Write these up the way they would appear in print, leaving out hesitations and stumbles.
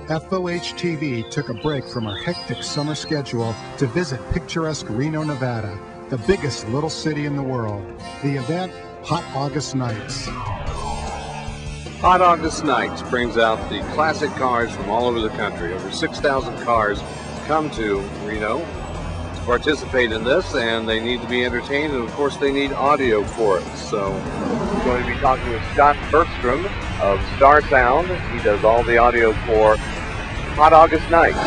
FOH-TV took a break from our hectic summer schedule to visit picturesque Reno, Nevada, the biggest little city in the world. The event, Hot August Nights. Hot August Nights brings out the classic cars from all over the country. Over 6,000 cars come to Reno to participate in this, and they need to be entertained, and of course they need audio for it. So we're going to be talking with Scott Bergstrom of Starsound. He does all the audio for Hot August Nights.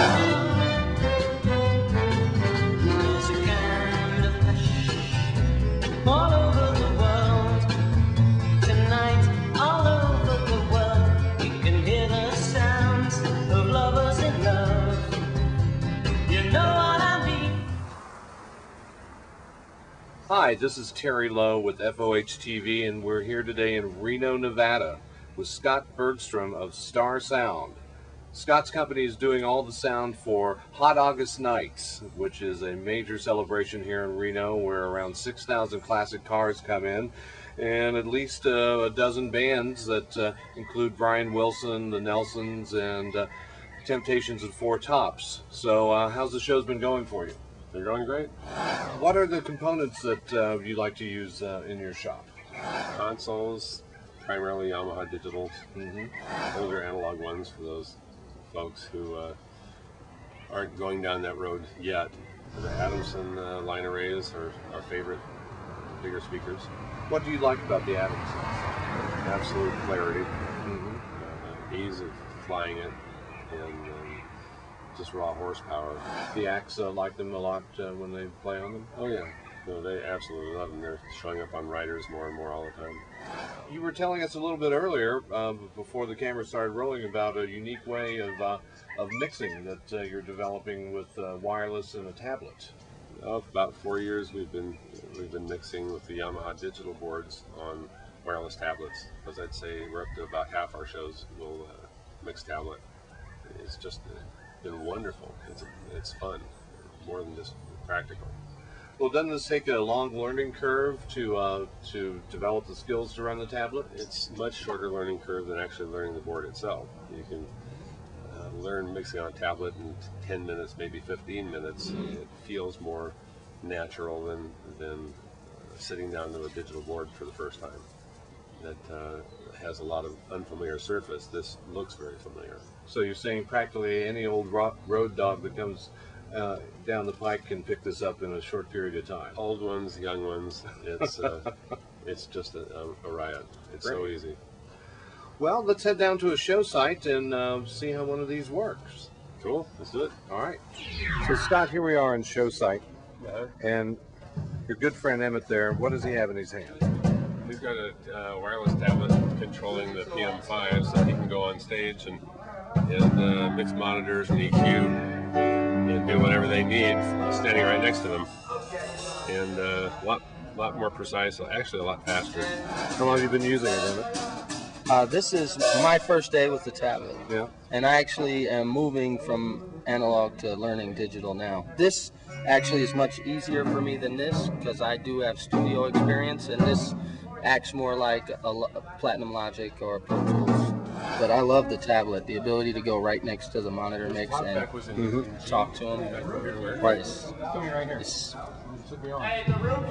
Hi, this is Terry Lowe with FOH-TV, and we're here today in Reno, Nevada with Scott Bergstrom of Starsound. Scott's company is doing all the sound for Hot August Nights, which is a major celebration here in Reno where around 6,000 classic cars come in, and at least a dozen bands that include Brian Wilson, the Nelsons, and Temptations and Four Tops. So how's the show's been going for you? They're going great. What are the components that you like to use in your shop? Consoles, primarily Yamaha digitals. Older analog ones for those folks who aren't going down that road yet. The Adamson line arrays are our favorite, bigger speakers. What do you like about the Adamson? Absolute clarity, ease of flying it, and just raw horsepower. The acts like them a lot when they play on them? Oh yeah, no, they absolutely love them. They're showing up on riders more and more all the time. You were telling us a little bit earlier, before the camera started rolling, about a unique way of mixing that you're developing with wireless and a tablet. For about 4 years we've been mixing with the Yamaha digital boards on wireless tablets. Because I'd say we're up to about half our shows will mix tablet. It's just been wonderful. It's fun, more than just practical. Well, doesn't this take a long learning curve to develop the skills to run the tablet? It's a much shorter learning curve than actually learning the board itself. You can learn mixing on a tablet in 10 minutes, maybe 15 minutes. It feels more natural than sitting down to a digital board for the first time. That has a lot of unfamiliar surface. This looks very familiar. So you're saying practically any old road dog that comes down the pike can pick this up in a short period of time? Old ones, young ones, it's just a riot. It's Great. So easy. Well, let's head down to a show site and see how one of these works. Cool, let's do it. All right. So Scott, here we are in show site, and your good friend Emmett there, what does he have in his hand? He's got a wireless tablet controlling the PM5 so he can go on stage and mix monitors and EQ and do whatever they need standing right next to them. And a lot more precise, actually a lot faster. How long have you been using it, Emmett? This is my first day with the tablet. Yeah. And I actually am moving from analog to learning digital now. This actually is much easier for me than this because I do have studio experience, and this acts more like a Platinum Logic or a Pro Tools. But I love the tablet, the ability to go right next to the monitor mix and talk to them. It's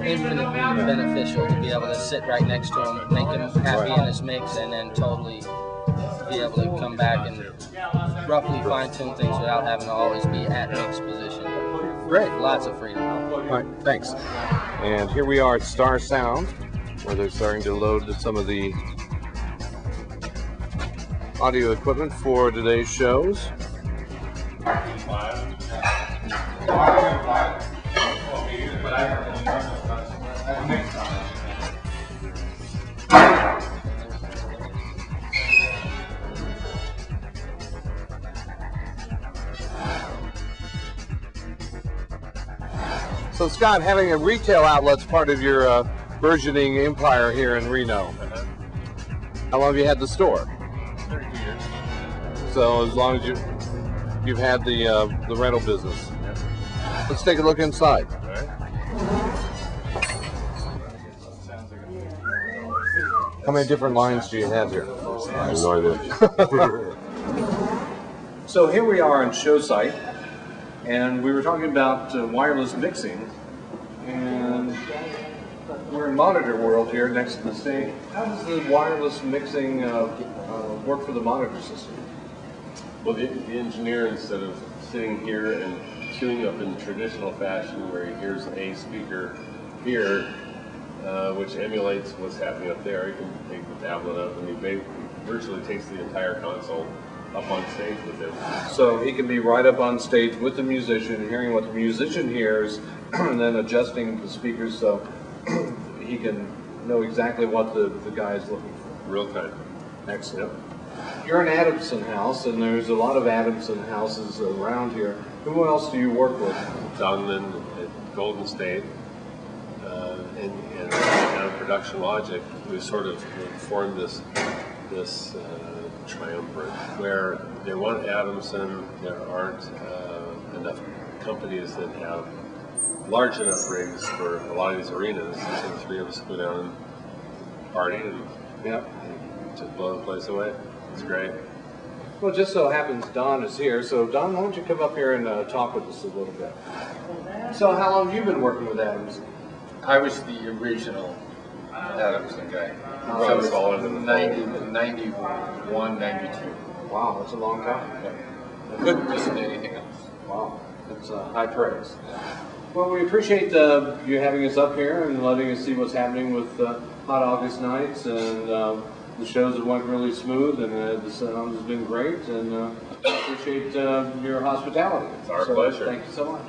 infinitely beneficial to be able to sit right next to him, make him happy in his mix, and then totally be able to come back and roughly fine-tune things without having to always be at mix position. Great, lots of freedom. All right, thanks. And here we are at Starsound, where they're starting to load some of the audio equipment for today's shows. So Scott, having a retail outlet's part of your burgeoning empire here in Reno. How long have you had the store? 32 years. So as long as you've had the rental business. Let's take a look inside. All right. How many different lines do you have here? I have no idea. So here we are on show site, and we were talking about wireless mixing, and we're in monitor world here next to the stage. How does the wireless mixing work for the monitor system? Well, the engineer, instead of sitting here and queuing up in traditional fashion where he hears a speaker here, which emulates what's happening up there, he can take the tablet up and he virtually takes the entire console up on stage with him. So he can be right up on stage with the musician, hearing what the musician hears, and then adjusting the speakers so he can know exactly what the guy is looking for. Real time. Excellent. You're an Adamson house, and there's a lot of Adamson houses around here. Who else do you work with? Donovan at Golden State and Production Logic, we sort of formed this triumvirate where they want Adamson. There aren't enough companies that have large enough rigs for a lot of these arenas. So the three of us go down and party and just blow the place away. It's great. Well, just so happens Don is here. So Don, why don't you come up here and talk with us a little bit? So how long have you been working with Adamson? I was the original Adamson guy. So it's all in the 91, 92. Wow, that's a long time. I couldn't listen to anything else. Wow, that's high praise. Well, we appreciate you having us up here and letting us see what's happening with Hot August Nights, and the shows have went really smooth, and the sound has been great, and appreciate your hospitality. It's our pleasure. Thank you so much.